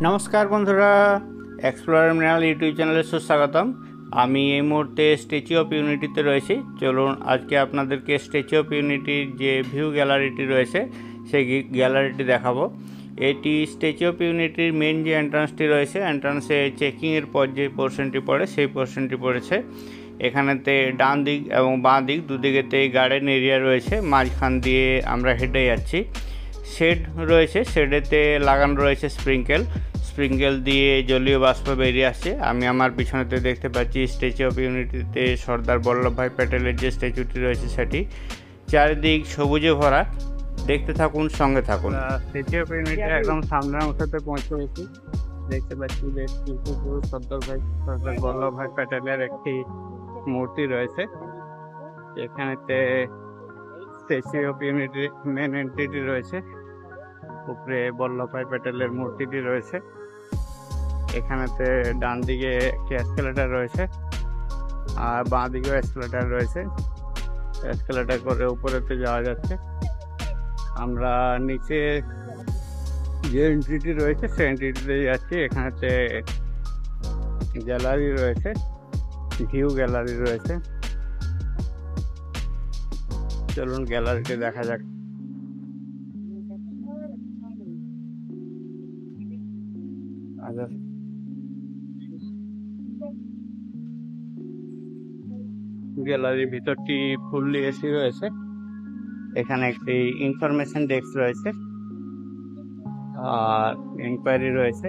নমস্কার বন্ধুরা, explorer Mrinal YouTube চ্যানেলে সুস্বাগতম। আমি এই মুহূর্তে স্ট্যাচু অফ ইউনিটিতে রয়েছি। চলুন আজকে আপনাদেরকে স্ট্যাচু অফ ইউনিটির যে ভিউ গ্যালারিটি রয়েছে সেই গ্যালারিটি দেখাবো। এটি স্ট্যাচু অফ ইউনিটির মেন যে এন্ট্রান্সটি রয়েছে, এন্ট্রান্সে চেকিংয়ের পর যে পোর্শনটি পড়ে সেই পোর্শনটি পড়েছে। এখানেতে ডান দিক এবং বাঁ দিক দুদিকেতে গার্ডেন এরিয়া রয়েছে, মাঝখান দিয়ে আমরা হেঁটে যাচ্ছি। শেড রয়েছে, শেডেতে লাগানো রয়েছে স্প্রিঙ্কেল দিয়ে জলীয় বাষ্প বেরিয়ে আসছে। আমি আমার পিছনেতে দেখতে পাচ্ছি স্ট্যাচু অফ ইউনিটিতে সর্দার বল্লভভাই প্যাটেলের যে স্ট্যাচুটি রয়েছে সেটি। চারিদিক সবুজে ভরা, দেখতে থাকুন, সঙ্গে থাকুন। স্ট্যাচু অফ ইউনিটি একদম সামনের অংশতে পৌঁছে গেছি। দেখতে পাচ্ছি যে সর্দার বল্লভভাই প্যাটেলের একটি মূর্তি রয়েছে। এখানেতে স্ট্যাচু অফ ইউনিটির মেন এন্ট্রিটি রয়েছে, উপরে বল্লভভাই প্যাটেলের মূর্তিটি রয়েছে। এখানেতে ডান দিকে একটি এসকেলেটর রয়েছে আর বাঁ দিকেও এসকেলেটর রয়েছে। এসকেলেটর করে উপরেতে যাওয়া যাচ্ছে। আমরা নিচে যে এন্ট্রিটি রয়েছে সেই এন্ট্রিটিতে যাচ্ছি। এখানেতে গ্যালারি রয়েছে, ভিউ গ্যালারি রয়েছে। চলুন গ্যালারিটি দেখা যাক। গ্যালারির ভিতরটি ফুললি এসি রয়েছে। এখানে একটি ইনফরমেশন ডেস্ক রয়েছে আর ইনকোয়ারি রয়েছে।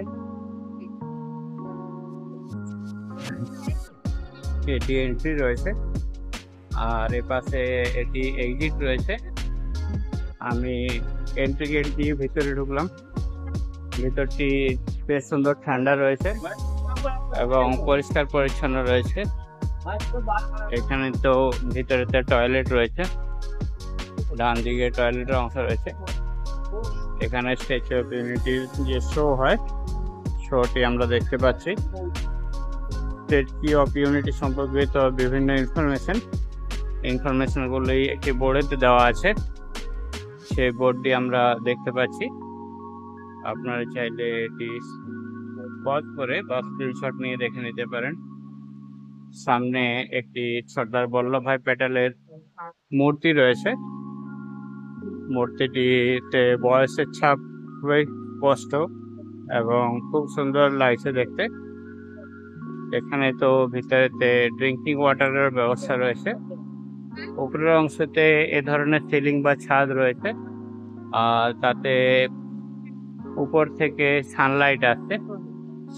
এটি এন্ট্রি রয়েছে আর এপাশে এটি এক্সিট রয়েছে। আমি এন্ট্রি গেট দিয়ে ভিতরে ঢুকলাম। ভিতরটি বেশ সুন্দর ঠান্ডা রয়েছে এবং পরিষ্কার পরিচ্ছন্ন রয়েছে। এখানে তো ভিতরেতে টয়লেট রয়েছে, ডান দিকে টয়লেটের অংশ রয়েছে। এখানে স্ট্যাচু অফ ইউনিটির যে শো হয়, শোটি আমরা দেখতে পাচ্ছি। স্ট্যাচু অফ ইউনিটি সম্পর্কিত বিভিন্ন ইনফরমেশনগুলি একটি বোর্ডেতে দেওয়া আছে। সেই বোর্ডটি আমরা দেখতে পাচ্ছি। আপনারা চাইলে এটি পজ করে বা স্ক্রিনশট নিয়ে দেখে নিতে পারেন। সামনে একটি সর্দার বল্লভভাই প্যাটেলের মূর্তি রয়েছে। মূর্তিটিতে বয়সের ছাপ খুবই স্পষ্ট এবং খুব সুন্দর লাগছে দেখতে। এখানে তো ভিতরেতে ড্রিঙ্কিং ওয়াটারের ব্যবস্থা রয়েছে। উপরের অংশতে এ ধরনের সিলিং বা ছাদ রয়েছে আর তাতে উপর থেকে সানলাইট আসছে।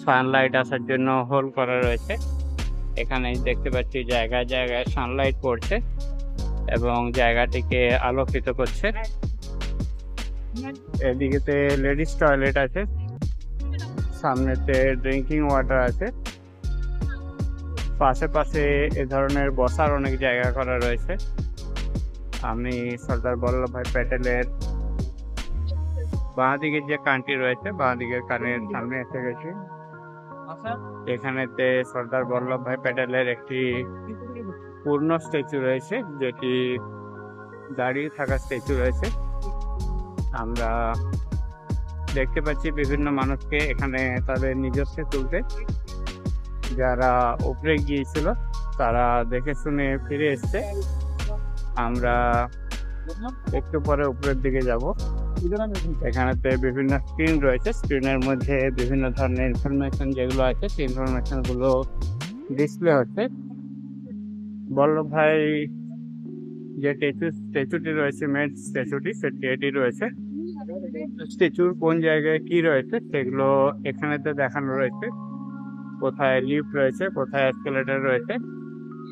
সানলাইট আসার জন্য হোল করা রয়েছে। এখানে দেখতে পাচ্ছি জায়গায় জায়গায় সানলাইট পড়ছে এবং জায়গাটিকে আলোকিত করছে। এদিকেতে লেডিস টয়লেট আছে, সামনেতে ড্রিঙ্কিং ওয়াটার আছে। পাশে এ ধরনের বসার অনেক জায়গা করা রয়েছে। আমি সর্দার বল্লভভাই প্যাটেলের বাঁ দিকের যে কানটি রয়েছে, বাঁ দিকের কানের সামনে এসে গেছি। এখানেতে সর্দার বল্লভভাই প্যাটেলের একটি পূর্ণ স্ট্যাচু রয়েছে, যেটি দাঁড়িয়ে থাকা স্ট্যাচু রয়েছে। আমরা দেখতে পাচ্ছি বিভিন্ন মানুষকে এখানে তাদের নিজস্ব তুলতে। যারা উপরে গিয়েছিল তারা দেখে শুনে ফিরে এসছে। আমরা একটু পরে উপরের দিকে যাব। এখানেতে বিভিন্ন স্ক্রিন রয়েছে, স্ক্রিনের মধ্যে বিভিন্ন ধরনের ইনফরমেশন যেগুলো আছে সেই ইনফরমেশনগুলো ডিসপ্লে হচ্ছে। বল্লভভাই যে স্ট্যাচুটি রয়েছে, মেন স্ট্যাচুটি, সেটি এটি রয়েছে। স্ট্যাচুর কোন জায়গায় কি রয়েছে সেগুলো এখানেতে দেখানো রয়েছে। কোথায় লিফট রয়েছে, কোথায় এসকেলেটর রয়েছে,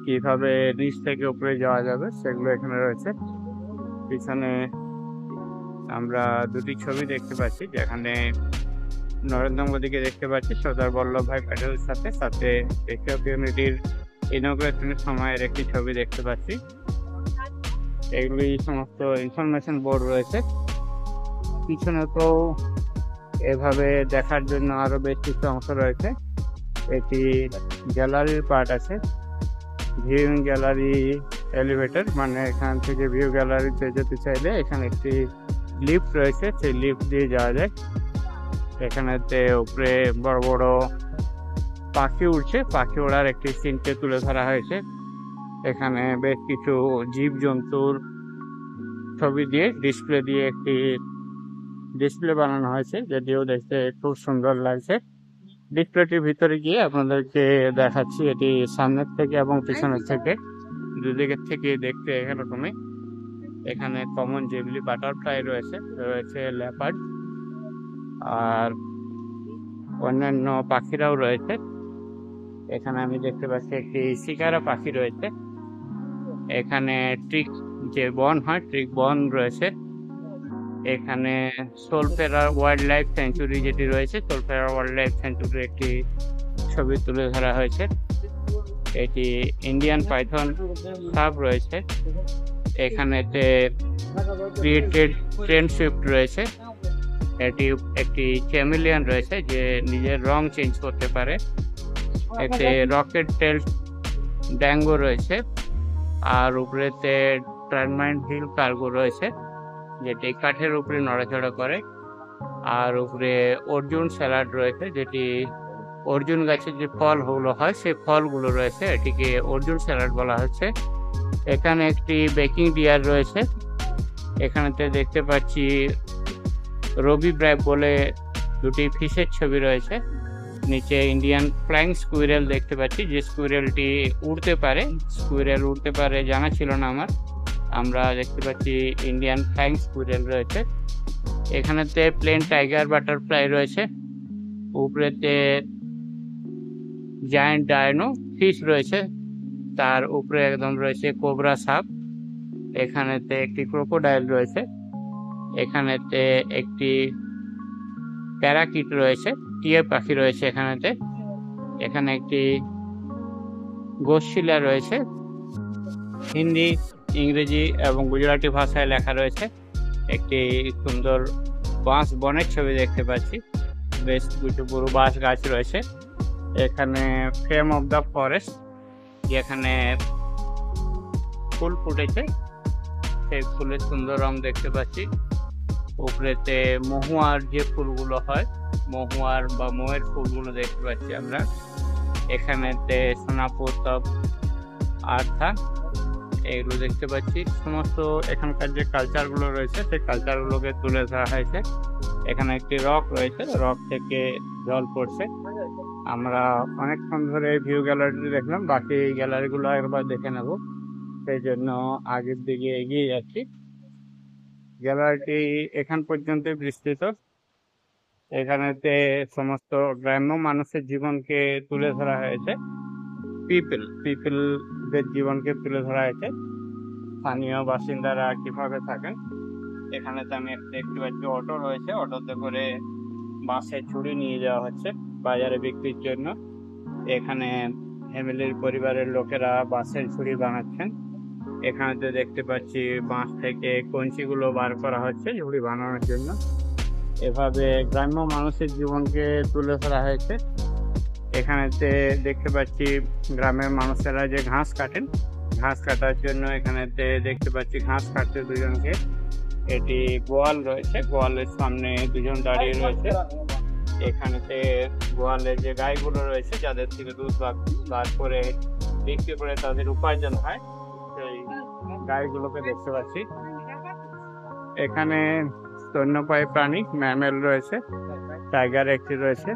কিভাবে নিচ থেকে উপরে যাওয়া যাবে সেগুলো এখানে রয়েছে। পিছনে আমরা দুটি ছবি দেখতে পাচ্ছি, যেখানে নরেন্দ্র মোদীকে দেখতে পাচ্ছি সর্দার বল্লভভাই প্যাটেলের সাথে স্ট্যাচু অফ ইউনিটির ইনগ্রেশনের সময়ের একটি ছবি দেখতে পাচ্ছি। এগুলি সমস্ত ইনফরমেশন বোর্ড রয়েছে। পিছনে তো এভাবে দেখার জন্য আরো বেশ কিছু অংশ রয়েছে। এটি গ্যালারির পার্ট আছে, ভিউইং গ্যালারি এলিভেটর, মানে এখান থেকে ভিউ গ্যালারিতে যেতে চাইলে এখানে একটি লিফট রয়েছে, সেই লিফট দিয়ে যাওয়া যায়। এখানেতে উপরে বড় বড় পাখি উঠছে, পাখি ওড়ার একটি সিনকে তুলে ধরা হয়েছে। এখানে বেশ কিছু জীবজন্তুর ছবি দিয়ে একটি ডিসপ্লে বানানো হয়েছে, যদিও দেখতে খুব সুন্দর লাগছে। ডিসপ্লেটির ভিতরে গিয়ে আপনাদেরকে দেখাচ্ছি, এটি সামনের থেকে এবং পিছনের থেকে দুদিকের থেকে দেখতে এরকমই। এখানে কমন জেবিলি বাটারফ্লাই রয়েছে লেপার্ড, আর অন্যান্য পাখিরাও রয়েছে। এখানে আমি দেখতে পাচ্ছি একটি শিকারা পাখি রয়েছে। এখানে ট্রিক যে বন হয়, ট্রিক বন রয়েছে। এখানে সোলফেরা ওয়াইল্ড লাইফ স্যাংচুরি যেটি রয়েছে, সোলফেরা ওয়াইল্ড লাইফ স্যাংচুরির একটি ছবি তুলে ধরা হয়েছে। এটি ইন্ডিয়ান পাইথন সাপ রয়েছে। এখানেতে ক্রিয়েটেড ট্রেন সুইফট রয়েছে। এটি একটি চ্যামেলিয়ান রয়েছে যে নিজের রং চেঞ্জ করতে পারে। একটি রকেট টেল ড্যাঙ্গো রয়েছে, আর উপরেতে টারমাইন হিল কার্গো রয়েছে যেটি কাঠের উপরে নড়াচড়া করে। আর উপরে অর্জুন স্যালাড রয়েছে, যেটি অর্জুন গাছের যে ফলগুলো হয় সেই ফলগুলো রয়েছে, এটিকে অর্জুন স্যালাড বলা হচ্ছে। এখানে একটি বেকিং ডিয়ার রয়েছে। এখানেতে দেখতে পাচ্ছি রবি ব্র্যাব বলে দুটি ফিশের ছবি রয়েছে। নিচে ইন্ডিয়ান ফ্লাইং স্কুইরেল দেখতে পাচ্ছি, যে স্কুইরেলটি উড়তে পারে জানা ছিল না আমার। আমরা দেখতে পাচ্ছি ইন্ডিয়ান ফ্লাইং স্কুইরেল রয়েছে। এখানেতে প্লেন টাইগার বাটারফ্লাই রয়েছে। উপরেতে জায়ান্ট ডায়নো ফিশ রয়েছে, তার উপরে একদম রয়েছে কোবরা সাপ। এখানেতে একটি ক্রোকোডাইল রয়েছে। এখানেতে একটি প্যারাকিট রয়েছে, টিয়া পাখি রয়েছে এখানেতে। এখানে একটি গোশিলা রয়েছে, হিন্দি, ইংরেজি এবং গুজরাটি ভাষায় লেখা রয়েছে। একটি সুন্দর বাঁশ বনের ছবি দেখতে পাচ্ছি, বেশ কিছু বড় বাঁশ গাছ রয়েছে। এখানে ফ্রেম অফ দ্য ফরেস্ট, যেখানে ফুল ফুটেছে, সেই ফুলের সুন্দর রং দেখতে পাচ্ছি। উপরেতে মহুয়ার যে ফুলগুলো হয়, মহুয়ার বা ময়ের ফুলগুলো দেখতে পাচ্ছি আমরা। এখানেতে সোনাপুর আর্থা এগুলো দেখতে পাচ্ছি। সমস্ত এখানকার যে কালচারগুলো রয়েছে সেই কালচারগুলোকে তুলে ধরা হয়েছে। এখানে একটি রক রয়েছে, রক থেকে জল পড়ছে। আমরা অনেকক্ষণ ধরে ভিউ গ্যালারি দেখলাম, বাকি গ্যালারিগুলো একবার দেখে নেব, সেই জন্য আগের দিকে এগিয়ে যাচ্ছি। গ্যালারিটি এখান পর্যন্ত বিস্তৃত। এখানেতে সমস্ত গ্রাম্য মানুষের জীবনকে তুলে ধরা হয়েছে, পিপলদের জীবনকে তুলে ধরা হয়েছে, স্থানীয় বাসিন্দারা কিভাবে থাকেন। এখানেতে আমি দেখতে পাচ্ছি অটো রয়েছে, অটোতে করে বাঁশের ঝুড়ি নিয়ে যাওয়া হচ্ছে বাজারে বিক্রির জন্য। এখানে ফ্যামিলির পরিবারের লোকেরা বাঁশের ঝুড়ি বানাচ্ছেন। এখানেতে দেখতে পাচ্ছি বাঁশ থেকে কঞ্চিগুলো বার করা হচ্ছে ঝুড়ি বানানোর জন্য। এভাবে গ্রাম্য মানুষের জীবনকে তুলে ধরা হয়েছে। এখানেতে দেখতে পাচ্ছি গ্রামের মানুষেরা যে ঘাস কাটেন, ঘাস কাটার জন্য এখানেতে দেখতে পাচ্ছি ঘাস কাটতে দুজনকে। এটি গোয়াল রয়েছে, গোয়ালের সামনে দুজন দাঁড়িয়ে রয়েছে। এখানেতে গোয়ালের যে গাইগুলো রয়েছে, যাদের থেকে দুধ বার করে বিক্রি করে তাদের উপার্জন হয়, সেই গাইগুলোকে দেখতে পাচ্ছি। এখানে স্তন্যপায়ী প্রাণী ম্যামেল রয়েছে, টাইগার একটি রয়েছে,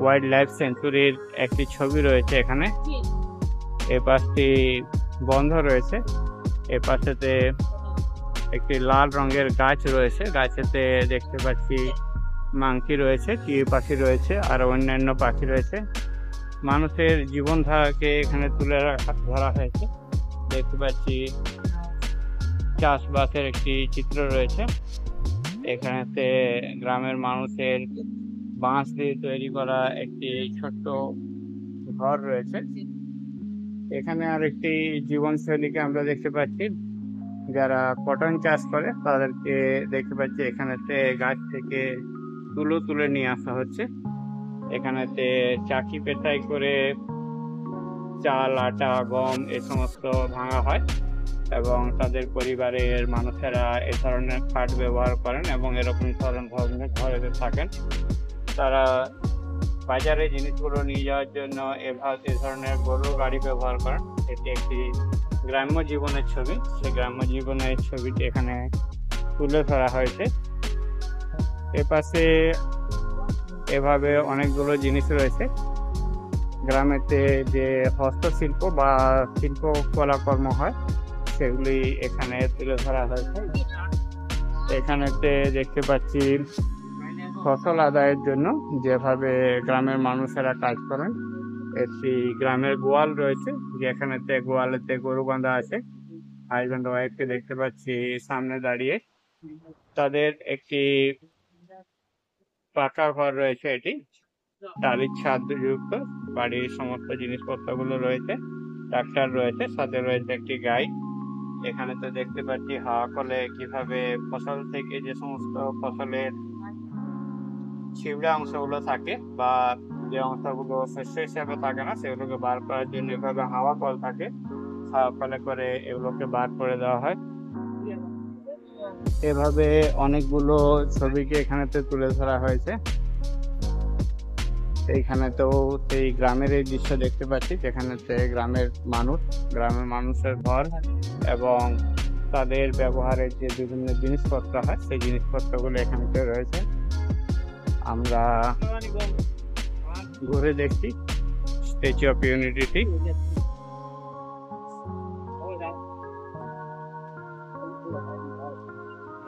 ওয়াইল্ড লাইফ সেঞ্চুরির একটি ছবি রয়েছে এখানে। এ পাশটি বন্ধ রয়েছে, এ পাশেতে একটি লাল রঙের গাছ রয়েছে, গাছেতে দেখতে পাচ্ছি মাংকি রয়েছে, টিয়া পাখি রয়েছে, আর অন্যান্য পাখি রয়েছে। মানুষের জীবনধারাকে এখানে তুলে ধরা হয়েছে। দেখতে পাচ্ছি চাষবাসের একটি চিত্র রয়েছে। এখানেতে গ্রামের মানুষের বাঁশ দিয়ে তৈরি করা একটি ছোট্ট ঘর রয়েছে। এখানে আর একটি জীবনশৈলীকে আমরা দেখতে পাচ্ছি, যারা কটন চাষ করে তাদেরকে দেখতে পাচ্ছি এখানেতে গাছ থেকে তুলো তুলে নিয়ে আসা হচ্ছে। এখানেতে চাকি পেটাই করে চাল, আটা, গম এ সমস্ত ভাঙা হয়, এবং তাদের পরিবারের মানুষেরা এ ধরনের খাট ব্যবহার করেন এবং এরকম ধরনের ঘরে থাকেন। তারা বাজারে জিনিসগুলো নিয়ে যাওয়ার জন্য এ ধরনের গরুর গাড়ি ব্যবহার করেন। এটি একটি গ্রাম্য জীবনের ছবি। সেই গ্রাম্য জীবনের ছবিটি এখানে তুলে ধরা হয়েছে। এপাশে এভাবে অনেকগুলো জিনিস রয়েছে। গ্রামেতে যে হস্তশিল্প বা শিল্পকলাকর্ম হয় সেগুলি এখানে তুলে ধরা হয়েছে। এখানেতে দেখতে পাচ্ছি ফসল আদায়ের জন্য যেভাবে গ্রামের মানুষেরা কাজ করেন। একটি গ্রামের গোয়াল রয়েছে, যেখানেতে গোয়ালেতে গরু বাঁধা আছে। হাজব্যান্ড ওয়াইফকে দেখতে পাচ্ছি সামনে দাঁড়িয়ে। তাদের একটি পাকা ঘর রয়েছে, এটি টালির ছাদ যুক্ত। বাড়ির সমস্ত জিনিসপত্রগুলো রয়েছে, ট্রাক্টর রয়েছে, সাথে রয়েছে একটি গাই। এখানে তো দেখতে পাচ্ছি হাওয়া কলে কিভাবে ফসল থেকে যে সমস্ত ফসলের ছিবড়া অংশগুলো থাকে বা যে অংশগুলো শস্য হিসাবে থাকে না সেগুলোকে বার করার জন্য এভাবে হাওয়া কল থাকে। হাওয়া কলে করে এগুলোকে বার করে দেওয়া হয়। এভাবে অনেকগুলো ছবিকে এখানেতে তুলে ধরা হয়েছে। এইখানে তো সেই গ্রামের এই দৃশ্য দেখতে পাচ্ছি, যেখানেতে গ্রামের মানুষের ঘর এবং তাদের ব্যবহারের যে বিভিন্ন জিনিসপত্র হয় সেই জিনিসপত্রগুলো এখানেতে রয়েছে। আমরা ঘুরে দেখছি স্ট্যাচু অফ ইউনিটি।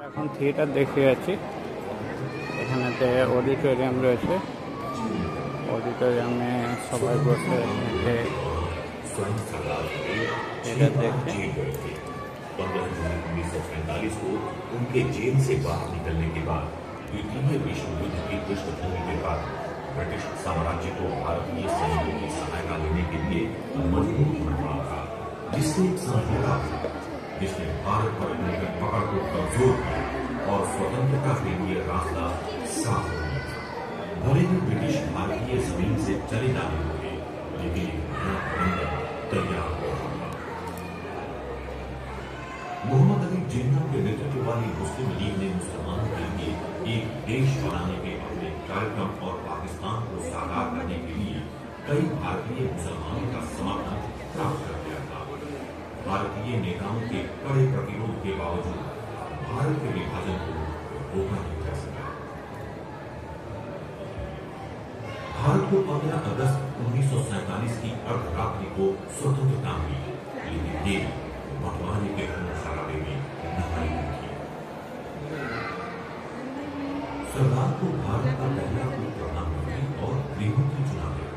এখন থিয়েটার দেখতে যাচ্ছি। এখানেতে অডিটোরিয়াম রয়েছে। অডিটোরিয়ামে সবাই বসে থিয়েটার দেখছে। 15 जून 1945 को उनके जेल से बाहर निकलने के बाद द्वितीय विश्व युद्ध की पृष्ठभूमि के बाद ब्रिटिश साम्राज्य को भारतीय सैनिकों की सहायता लेने के लिए मजबूर होना पड़ा था, जिससे एक समझौता हुआ जिसने भारत पर अपनी पकड़ को कमजोर किया और स्वतंत्रता के लिए रास्ता साफ हो गया। भले ही ब्रिटिश भारतीय जमीन से चले जाने लगे, लेकिन तैयार हो रहा था। मोहम्मद अली जिन्ना के नेतृत्व वाली मुस्लिम लीग ने मुसलमानों के लिए एक देश बनाने के अपने कार्यक्रम और पाकिस्तान को साकार करने के लिए कई भारतीय मुसलमानों का समर्थन प्राप्त कर लिया था। भारतीय नेताओं के कड़े प्रतिरोध के बावजूद भारत के विभाजन को रोका नहीं जा सका। भारत को 15 अगस्त 1947 की अर्धरात्रि को स्वतंत्रता मिली, लेकिन ये बंटवारे के धर्मशाला में नहाई थी। सरदार को भारत का पहला प्रधानमंत्री और गृहमंत्री चुना गया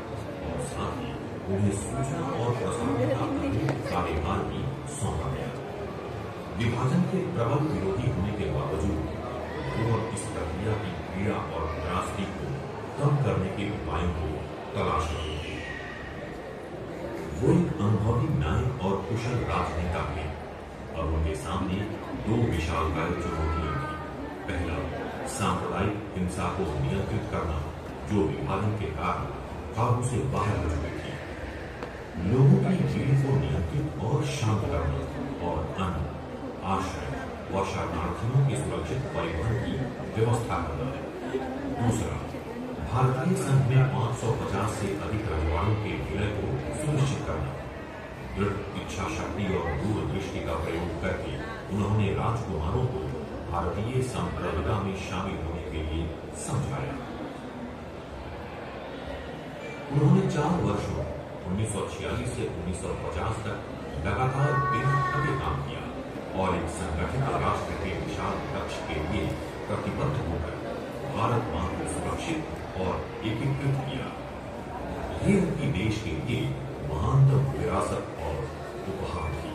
और साथ ही उन्हें सूचना और प्रसारण कार्यभार भी सौंपा गया। विभाजन के प्रबल विरोधी होने के बावजूद वो इस प्रक्रिया की पीड़ा और त्रासदी को कम करने के उपायों को तलाश रहे थे। वो एक अनुभवी नायक और कुशल राजनेता थे और उनके सामने दो विशालकाय चुनौतियां थी। पहला, सांप्रदायिक हिंसा को नियंत्रित करना, जो विभाजन के कारण काबू से बाहर हो चुकी थी। लोगों की भीड़ को नियंत्रित और शांत करना और अन्न, आश्रय व शरणार्थियों के सुरक्षित परिवहन की व्यवस्था करना। दूसरा, भारतीय संघ में 550 से अधिक रजवाड़ों के विलय को सुनिश्चित करना। दृढ़ इच्छा शक्ति और दूरदृष्टि का प्रयोग करके उन्होंने राजकुमारों को भारतीय संप्रभुता में शामिल होने के लिए समझाया। उन्होंने 4 वर्षों 1946 से 1950 तक लगातार बिना थके काम किया और एक संगठित राष्ट्र के विशाल लक्ष्य के लिए प्रतिबद्ध होकर भारत मां को सुरक्षित और एकीकृत किया। ये उनकी देश के लिए महानतम विरासत और उपहार थी।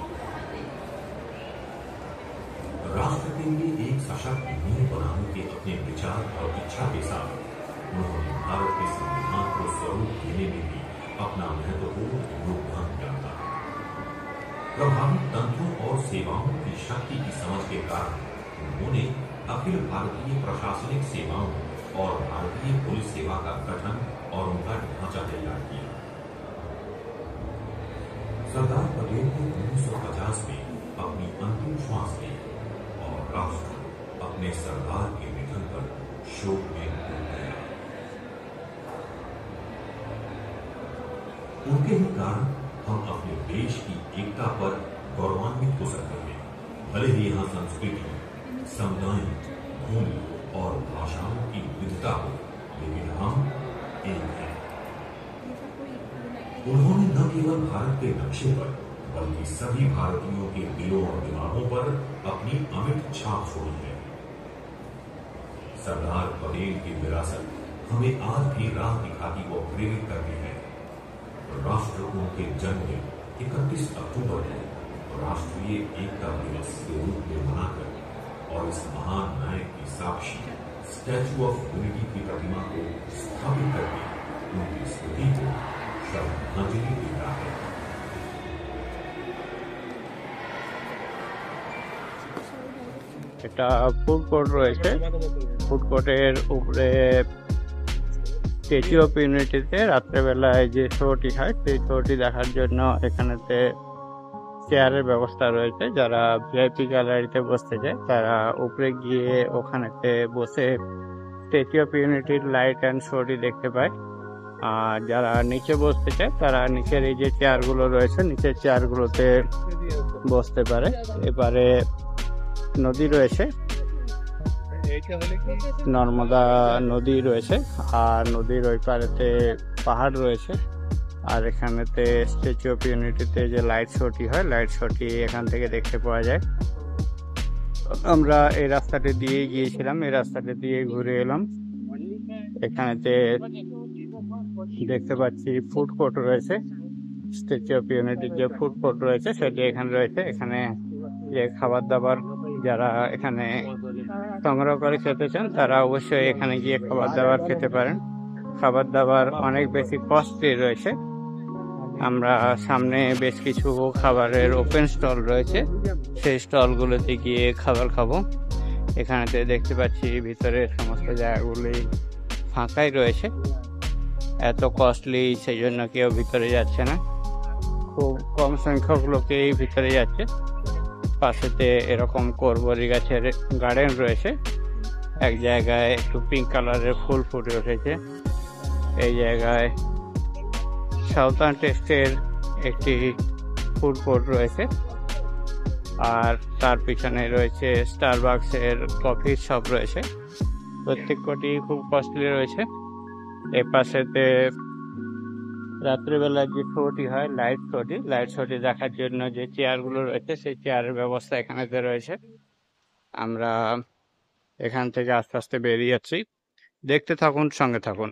राष्ट्र के लिए एक सशक्त नींव बनाने के अपने विचार और इच्छा के साथ उन्होंने भारत के संविधान को स्वरूप देने में भी अपना महत्वपूर्ण योगदान दिया था। प्रभावी तंत्रों और सेवाओं की शक्ति की समझ के कारण उन्होंने अखिल भारतीय प्रशासनिक सेवाओं और भारतीय पुलिस सेवा का गठन और उनका ढांचा तैयार किया। सरदार पटेल ने 1950 में अपनी अंतिम श्वास ली और राष्ट्र अपने सरदार के निधन पर शोक में डूब गया। उनके ही कारण हम अपने देश की एकता पर गौरवान्वित हो सकते हैं। भले ही यहाँ संस्कृति, समुदाय, भूमि और भाषाओं की विविधता हो, लेकिन हम एक हैं। उन्होंने न केवल भारत के नक्शे पर बल्कि सभी भारतीयों के दिलों और दिमागों पर अपनी अमिट छाप छोड़ी है। सरदार पटेल की विरासत हमें आज भी राह दिखाती व प्रेरित करती है। राष्ट्र उनके जन्मदिन 31 अक्टूबर को राष्ट्रीय एकता दिवस के रूप में मनाकर और इस महान नायक की साक्षी स्टैच्यू ऑफ यूनिटी की प्रतिमा को स्थापित करके उनकी स्मृति को श्रद्धांजलि देता है। এটা ফুড কোর্ট রয়েছে। ফুড কোর্টের উপরে স্ট্যাচু অফ ইউনিটিতে রাত্রেবেলায় যে শোটি হয় সেই শোটি দেখার জন্য এখানেতে চেয়ারের ব্যবস্থা রয়েছে। যারা ভিআইপি গ্যালারিতে বসতে চায় তারা উপরে গিয়ে ওখানেতে বসে স্ট্যাচু অফ ইউনিটির লাইট অ্যান্ড শোটি দেখতে পায়। আর যারা নিচে বসতে চায় তারা নিচের এই যে চেয়ারগুলো রয়েছে নিচের চেয়ারগুলোতে বসতে পারে। এবারে নদী রয়েছে, নর্মদা নদী রয়েছে আর নদীর ওই পারেতে পাহাড় রয়েছে। আর এখানেতে স্ট্যাচু অফ ইউনিটিতে যে লাইট শোটি হয় লাইট শোটি এখান থেকে দেখতে পাওয়া যায়। আমরা এই রাস্তাটি দিয়ে গিয়েছিলাম, এই রাস্তাটি দিয়ে ঘুরে এলাম। এখানেতে দেখতে পাচ্ছি ফুড কোর্ট রয়েছে। স্ট্যাচু অফ ইউনিটির যে ফুড কোর্ট রয়েছে সেটি এখানে রয়েছে। এখানে যে খাবার দাবার যারা এখানে সংগ্রহ করে খেতে চান তারা অবশ্যই এখানে গিয়ে খাবার দাবার খেতে পারেন। খাবার দাবার অনেক বেশি কস্টলি রয়েছে। আমরা সামনে বেশ কিছু খাবারের ওপেন স্টল রয়েছে, সেই স্টলগুলোতে গিয়ে খাবার খাবো। এখানেতে দেখতে পাচ্ছি ভিতরে সমস্ত জায়গাগুলি ফাঁকাই রয়েছে। এত কস্টলি সেই জন্য কেউ ভিতরে যাচ্ছে না, খুব কম সংখ্যক লোকেই ভিতরে যাচ্ছে। পাশেতে এরকম করবরি গাছের গার্ডেন রয়েছে। এক জায়গায় একটু পিঙ্ক কালারের ফুল ফুটে উঠেছে। এই জায়গায় সাউথার্ন টেস্টের একটি ফুড কোর্ট রয়েছে আর তার পিছনে রয়েছে স্টারবাকসের কফির শপ রয়েছে। প্রত্যেকটি খুব কস্টলি রয়েছে। এ পাশেতে রাত্রেবেলা যে শোটি হয় লাইট শোটি দেখার জন্য যে চেয়ারগুলো রয়েছে সেই চেয়ারের ব্যবস্থা এখানেতে রয়েছে। আমরা এখান থেকে আস্তে আস্তে বেরিয়ে যাচ্ছি, দেখতে থাকুন, সঙ্গে থাকুন।